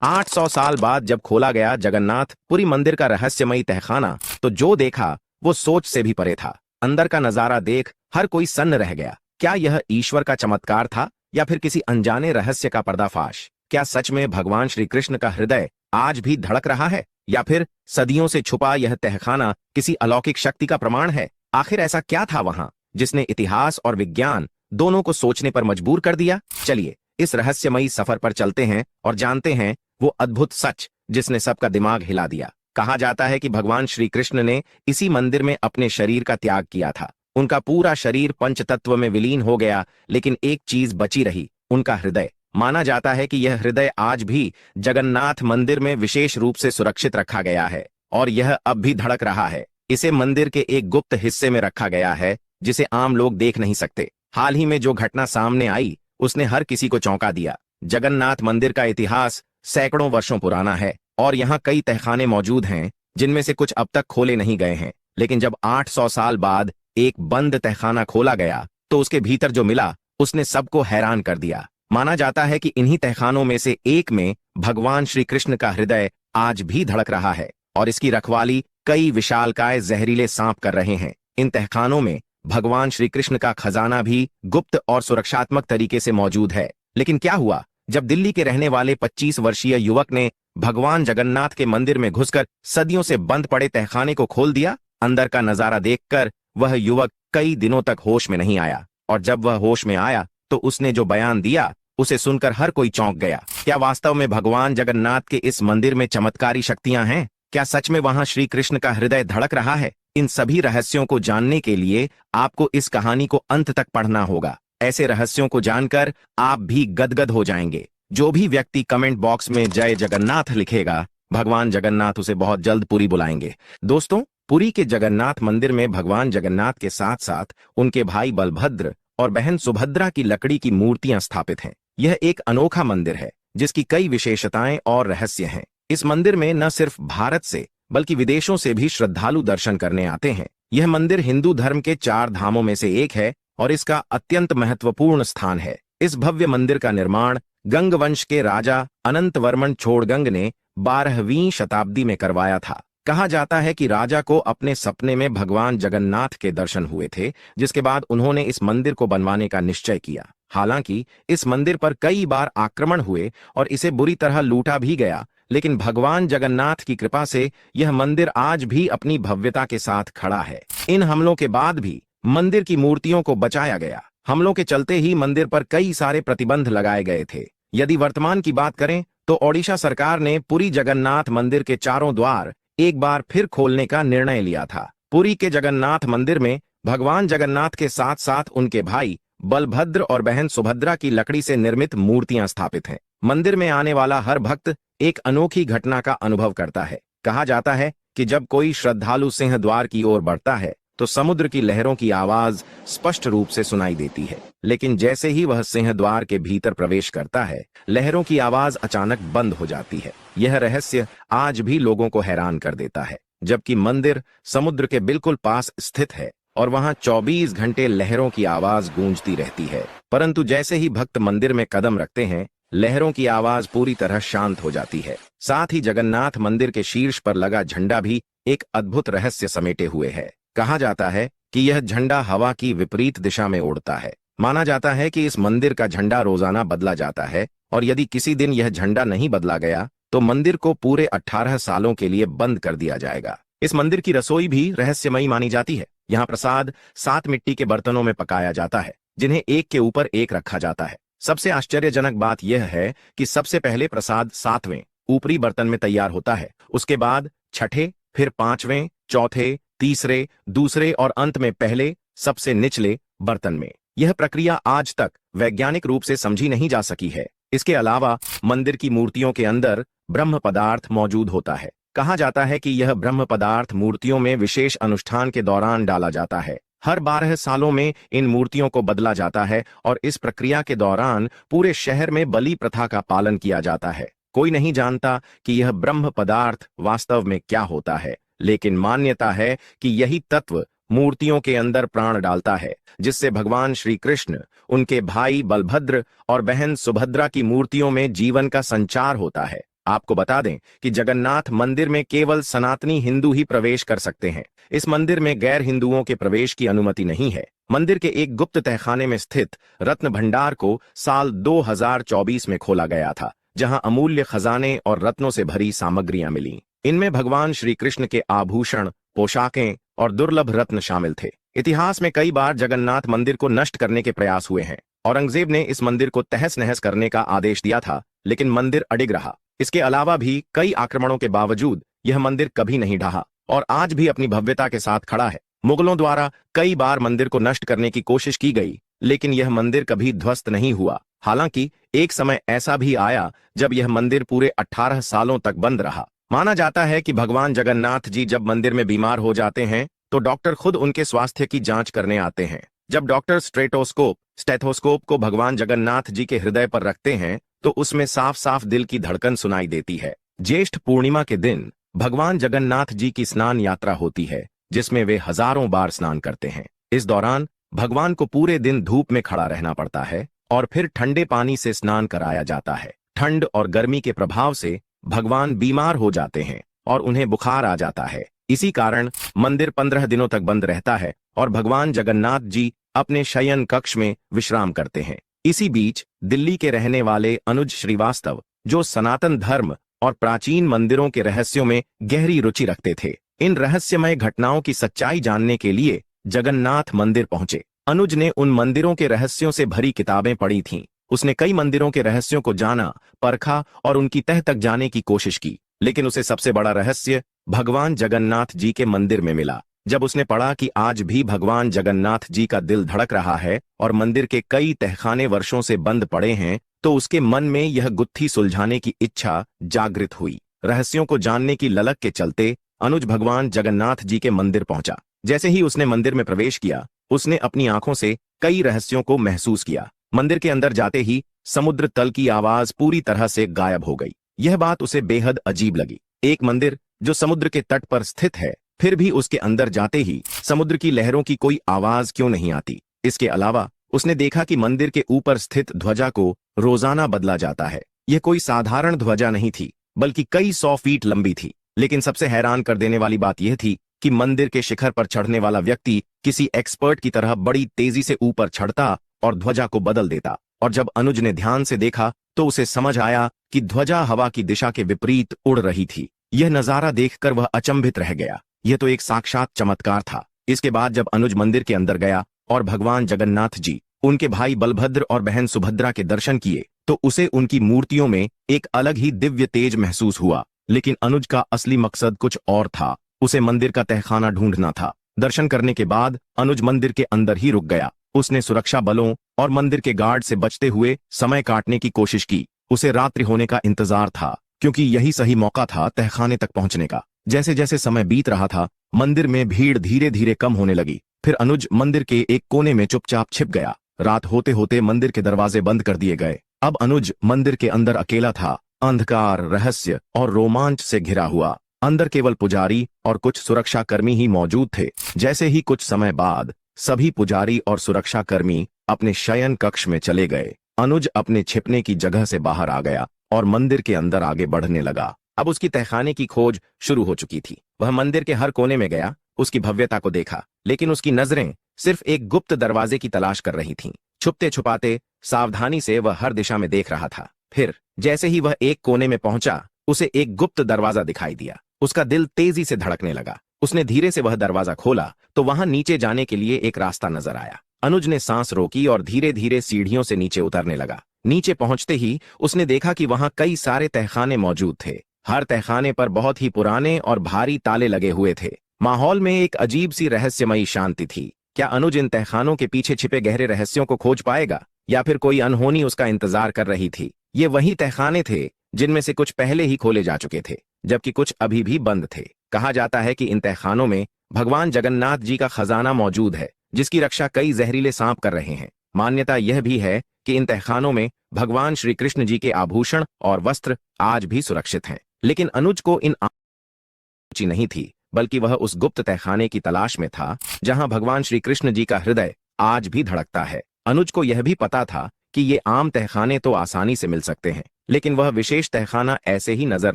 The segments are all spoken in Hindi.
800 साल बाद जब खोला गया जगन्नाथ पुरी मंदिर का रहस्यमयी तहखाना, तो जो देखा वो सोच से भी परे था। अंदर का नजारा देख हर कोई सन्न रह गया। क्या यह ईश्वर का चमत्कार था या फिर किसी अनजाने रहस्य का पर्दाफाश? क्या सच में भगवान श्री कृष्ण का हृदय आज भी धड़क रहा है, या फिर सदियों से छुपा यह तहखाना किसी अलौकिक शक्ति का प्रमाण है? आखिर ऐसा क्या था वहां जिसने इतिहास और विज्ञान दोनों को सोचने पर मजबूर कर दिया? चलिए इस रहस्यमयी सफर पर चलते हैं और जानते हैं वो अद्भुत सच जिसने सबका दिमाग हिला दिया। कहा जाता है कि भगवान श्री कृष्ण ने इसी मंदिर में अपने शरीर का त्याग किया था। उनका पूरा शरीर पंचतत्व में विलीन हो गया, लेकिन एक चीज बची रही, उनका हृदय। माना जाता है कि यह हृदय आज भी जगन्नाथ मंदिर में विशेष रूप से सुरक्षित रखा गया है और यह अब भी धड़क रहा है। इसे मंदिर के एक गुप्त हिस्से में रखा गया है जिसे आम लोग देख नहीं सकते। हाल ही में जो घटना सामने आई उसने हर किसी को चौंका दिया। जगन्नाथ मंदिर का इतिहास सैकड़ों वर्षों पुराना है और यहाँ कई तहखाने मौजूद हैं जिनमें से कुछ अब तक खोले नहीं गए हैं। लेकिन जब 800 साल बाद एक बंद तहखाना खोला गया तो उसके भीतर जो मिला उसने सबको हैरान कर दिया। माना जाता है कि इन्हीं तहखानों में से एक में भगवान श्री कृष्ण का हृदय आज भी धड़क रहा है और इसकी रखवाली कई विशालकाय जहरीले सांप कर रहे हैं। इन तहखानों में भगवान श्री कृष्ण का खजाना भी गुप्त और सुरक्षात्मक तरीके से मौजूद है। लेकिन क्या हुआ जब दिल्ली के रहने वाले 25 वर्षीय युवक ने भगवान जगन्नाथ के मंदिर में घुसकर सदियों से बंद पड़े तहखाने को खोल दिया? अंदर का नजारा देखकर वह युवक कई दिनों तक होश में नहीं आया, और जब वह होश में आया तो उसने जो बयान दिया उसे सुनकर हर कोई चौंक गया। क्या वास्तव में भगवान जगन्नाथ के इस मंदिर में चमत्कारी शक्तियां हैं? क्या सच में वहां श्री कृष्ण का हृदय धड़क रहा है? इन सभी रहस्यों को जानने के लिए आपको इस कहानी को अंत तक पढ़ना होगा। ऐसे रहस्यों को जानकर आप भी गदगद हो जाएंगे। जो भी व्यक्ति कमेंट बॉक्स में जय जगन्नाथ लिखेगा, भगवान जगन्नाथ उसे बहुत जल्द पुरी बुलाएंगे। दोस्तों, पुरी के जगन्नाथ मंदिर में भगवान जगन्नाथ के साथ साथ उनके भाई बलभद्र और बहन सुभद्रा की लकड़ी की मूर्तियां स्थापित हैं। यह एक अनोखा मंदिर है जिसकी कई विशेषताएं और रहस्य हैं। इस मंदिर में न सिर्फ भारत से बल्कि विदेशों से भी श्रद्धालु दर्शन करने आते हैं। यह मंदिर हिंदू धर्म के 4 धामों में से एक है और इसका अत्यंत महत्वपूर्ण स्थान है। इस भव्य मंदिर का निर्माण गंग वंश के राजा अनंत वर्मन छोड़गंग ने 12वीं शताब्दी में करवाया था। कहा जाता है कि राजा को अपने सपने में भगवान जगन्नाथ के दर्शन हुए थे, जिसके बाद उन्होंने इस मंदिर को बनवाने का निश्चय किया। हालांकि इस मंदिर पर कई बार आक्रमण हुए और इसे बुरी तरह लूटा भी गया, लेकिन भगवान जगन्नाथ की कृपा से यह मंदिर आज भी अपनी भव्यता के साथ खड़ा है। इन हमलों के बाद भी मंदिर की मूर्तियों को बचाया गया। हमलों के चलते ही मंदिर पर कई सारे प्रतिबंध लगाए गए थे। यदि वर्तमान की बात करें तो ओडिशा सरकार ने पुरी जगन्नाथ मंदिर के चारों द्वार एक बार फिर खोलने का निर्णय लिया था। पुरी के जगन्नाथ मंदिर में भगवान जगन्नाथ के साथ साथ उनके भाई बलभद्र और बहन सुभद्रा की लकड़ी से निर्मित मूर्तियां स्थापित हैं। मंदिर में आने वाला हर भक्त एक अनोखी घटना का अनुभव करता है। कहा जाता है कि जब कोई श्रद्धालु सिंह द्वार की ओर बढ़ता है तो समुद्र की लहरों की आवाज स्पष्ट रूप से सुनाई देती है, लेकिन जैसे ही वह सिंह द्वार के भीतर प्रवेश करता है, लहरों की आवाज अचानक बंद हो जाती है। यह रहस्य आज भी लोगों को हैरान कर देता है। जबकि मंदिर समुद्र के बिल्कुल पास स्थित है और वहां 24 घंटे लहरों की आवाज गूंजती रहती है, परंतु जैसे ही भक्त मंदिर में कदम रखते हैं, लहरों की आवाज पूरी तरह शांत हो जाती है। साथ ही जगन्नाथ मंदिर के शीर्ष पर लगा झंडा भी एक अद्भुत रहस्य समेटे हुए है। कहा जाता है कि यह झंडा हवा की विपरीत दिशा में उड़ता है। माना जाता है कि इस मंदिर का झंडा रोजाना बदला जाता है और यदि किसी दिन यह झंडा नहीं बदला गया तो मंदिर को पूरे 18 सालों के लिए बंद कर दिया जाएगा। इस मंदिर की रसोई भी रहस्यमयी मानी जाती है। यहाँ प्रसाद 7 मिट्टी के बर्तनों में पकाया जाता है, जिन्हें एक के ऊपर एक रखा जाता है। सबसे आश्चर्यजनक बात यह है कि सबसे पहले प्रसाद 7वें ऊपरी बर्तन में तैयार होता है, उसके बाद छठे, फिर 5वें, चौथे, तीसरे, दूसरे और अंत में पहले सबसे निचले बर्तन में। यह प्रक्रिया आज तक वैज्ञानिक रूप से समझी नहीं जा सकी है। इसके अलावा मंदिर की मूर्तियों के अंदर ब्रह्म पदार्थ मौजूद होता है। कहा जाता है कि यह ब्रह्म पदार्थ मूर्तियों में विशेष अनुष्ठान के दौरान डाला जाता है। हर 12 सालों में इन मूर्तियों को बदला जाता है और इस प्रक्रिया के दौरान पूरे शहर में बलि प्रथा का पालन किया जाता है। कोई नहीं जानता कि यह ब्रह्म पदार्थ वास्तव में क्या होता है, लेकिन मान्यता है कि यही तत्व मूर्तियों के अंदर प्राण डालता है, जिससे भगवान श्री कृष्ण, उनके भाई बलभद्र और बहन सुभद्रा की मूर्तियों में जीवन का संचार होता है। आपको बता दें कि जगन्नाथ मंदिर में केवल सनातनी हिंदू ही प्रवेश कर सकते हैं। इस मंदिर में गैर हिंदुओं के प्रवेश की अनुमति नहीं है। मंदिर के एक गुप्त तहखाने में स्थित रत्न भंडार को साल 2024 में खोला गया था, जहां अमूल्य खजाने और रत्नों से भरी सामग्रियां मिली। इनमें भगवान श्री कृष्ण के आभूषण, पोशाकें और दुर्लभ रत्न शामिल थे। इतिहास में कई बार जगन्नाथ मंदिर को नष्ट करने के प्रयास हुए हैं। औरंगजेब ने इस मंदिर को तहस नहस करने का आदेश दिया था, लेकिन मंदिर अडिग रहा। इसके अलावा भी कई आक्रमणों के बावजूद यह मंदिर कभी नहीं ढहा और आज भी अपनी भव्यता के साथ खड़ा है। मुगलों द्वारा कई बार मंदिर को नष्ट करने की कोशिश की गई, लेकिन यह मंदिर कभी ध्वस्त नहीं हुआ। हालांकि एक समय ऐसा भी आया जब यह मंदिर पूरे 18 सालों तक बंद रहा। माना जाता है कि भगवान जगन्नाथ जी जब मंदिर में बीमार हो जाते हैं तो डॉक्टर खुद उनके स्वास्थ्य की जांच करने आते हैं। जब डॉक्टर स्टेथोस्कोप को भगवान जगन्नाथ जी के हृदय पर रखते हैं तो उसमें साफ साफ दिल की धड़कन सुनाई देती है। ज्येष्ठ पूर्णिमा के दिन भगवान जगन्नाथ जी की स्नान यात्रा होती है, जिसमें वे हजारों बार स्नान करते हैं। इस दौरान भगवान को पूरे दिन धूप में खड़ा रहना पड़ता है और फिर ठंडे पानी से स्नान कराया जाता है। ठंड और गर्मी के प्रभाव से भगवान बीमार हो जाते हैं और उन्हें बुखार आ जाता है। इसी कारण मंदिर 15 दिनों तक बंद रहता है और भगवान जगन्नाथ जी अपने शयन कक्ष में विश्राम करते हैं। इसी बीच दिल्ली के रहने वाले अनुज श्रीवास्तव, जो सनातन धर्म और प्राचीन मंदिरों के रहस्यों में गहरी रुचि रखते थे, इन रहस्यमय घटनाओं की सच्चाई जानने के लिए जगन्नाथ मंदिर पहुंचे। अनुज ने उन मंदिरों के रहस्यों से भरी किताबें पढ़ी थीं। उसने कई मंदिरों के रहस्यों को जाना, परखा और उनकी तह तक जाने की कोशिश की, लेकिन उसे सबसे बड़ा रहस्य भगवान जगन्नाथ जी के मंदिर में मिला। जब उसने पढ़ा कि आज भी भगवान जगन्नाथ जी का दिल धड़क रहा है और मंदिर के कई तहखाने वर्षों से बंद पड़े हैं, तो उसके मन में यह गुत्थी सुलझाने की इच्छा जागृत हुई। रहस्यों को जानने की ललक के चलते अनुज भगवान जगन्नाथ जी के मंदिर पहुंचा। जैसे ही उसने मंदिर में प्रवेश किया, उसने अपनी आंखों से कई रहस्यों को महसूस किया। मंदिर के अंदर जाते ही समुद्र तल की आवाज पूरी तरह से गायब हो गई। यह बात उसे बेहद अजीब लगी। एक मंदिर जो समुद्र के तट पर स्थित है, फिर भी उसके अंदर जाते ही समुद्र की लहरों की कोई आवाज क्यों नहीं आती। इसके अलावा उसने देखा कि मंदिर के ऊपर स्थित ध्वजा को रोजाना बदला जाता है। यह कोई साधारण ध्वजा नहीं थी, बल्कि कई 100 फीट लंबी थी। लेकिन सबसे हैरान कर देने वाली बात यह थी कि मंदिर के शिखर पर चढ़ने वाला व्यक्ति किसी एक्सपर्ट की तरह बड़ी तेजी से ऊपर चढ़ता और ध्वजा को बदल देता। और जब अनुज ने ध्यान से देखा तो उसे समझ आया कि ध्वजा हवा की दिशा के विपरीत उड़ रही थी। यह नजारा देखकर वह अचंभित रह गया। यह तो एक साक्षात चमत्कार था। इसके बाद जब अनुज मंदिर के अंदर गया और भगवान जगन्नाथ जी, उनके भाई बलभद्र और बहन सुभद्रा के दर्शन किए, तो उसे उनकी मूर्तियों में एक अलग ही दिव्य तेज महसूस हुआ। लेकिन अनुज का असली मकसद कुछ और था। उसे मंदिर का तहखाना ढूंढना था। दर्शन करने के बाद अनुज मंदिर के अंदर ही रुक गया। उसने सुरक्षा बलों और मंदिर के गार्ड से बचते हुए समय काटने की कोशिश की। उसे रात्रि होने का इंतजार था, क्योंकि यही सही मौका था तहखाने तक पहुंचने का। जैसे जैसे समय बीत रहा था, मंदिर में भीड़ धीरे धीरे कम होने लगी। फिर अनुज मंदिर के एक कोने में चुपचाप छिप गया। रात होते होते मंदिर के दरवाजे बंद कर दिए गए। अब अनुज मंदिर के अंदर अकेला था, अंधकार, रहस्य और रोमांच से घिरा हुआ। अंदर केवल पुजारी और कुछ सुरक्षाकर्मी ही मौजूद थे। जैसे ही कुछ समय बाद सभी पुजारी और सुरक्षाकर्मी अपने शयन कक्ष में चले गए, अनुज अपने छिपने की जगह से बाहर आ गया और मंदिर के अंदर आगे बढ़ने लगा। अब उसकी तहखाने की खोज शुरू हो चुकी थी। वह मंदिर के हर कोने में गया, उसकी भव्यता को देखा, लेकिन उसकी नजरें सिर्फ एक गुप्त दरवाजे की तलाश कर रही थीं। छुपते छुपाते सावधानी से वह हर दिशा में देख रहा था। फिर जैसे ही वह एक कोने में पहुंचा, उसे एक गुप्त दरवाजा दिखाई दिया। उसका दिल तेजी से धड़कने लगा। उसने धीरे से वह दरवाजा खोला तो वहां नीचे जाने के लिए एक रास्ता नजर आया। अनुज ने सांस रोकी और धीरे धीरे सीढ़ियों से नीचे उतरने लगा। नीचे पहुंचते ही उसने देखा कि वहां कई सारे तहखाने मौजूद थे। हर तहखाने पर बहुत ही पुराने और भारी ताले लगे हुए थे। माहौल में एक अजीब सी रहस्यमयी शांति थी। क्या अनुज इन तहखानों के पीछे छिपे गहरे रहस्यों को खोज पाएगा, या फिर कोई अनहोनी उसका इंतजार कर रही थी? ये वही तहखाने थे जिनमें से कुछ पहले ही खोले जा चुके थे, जबकि कुछ अभी भी बंद थे। कहा जाता है कि इन तहखानों में भगवान जगन्नाथ जी का खजाना मौजूद है, जिसकी रक्षा कई जहरीले सांप कर रहे हैं। मान्यता यह भी है कि इन तहखानों में भगवान श्री कृष्ण जी के आभूषण और वस्त्र आज भी सुरक्षित हैं। लेकिन अनुज को इन रुचि नहीं थी, बल्कि वह उस गुप्त तहखाने की तलाश में था जहां भगवान श्री कृष्ण जी का हृदय आज भी धड़कता है। अनुज को यह भी पता था कि ये आम तहखाने तो आसानी से मिल सकते हैं, लेकिन वह विशेष तहखाना ऐसे ही नजर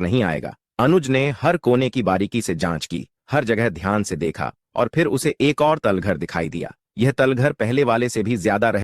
नहीं आएगा। अनुज ने हर कोने की बारीकी से जांच की, हर जगह ध्यान से देखा और फिर उसे एक और तलघर दिखाई दिया। यह तलघर पहले वाले से भी ज्यादा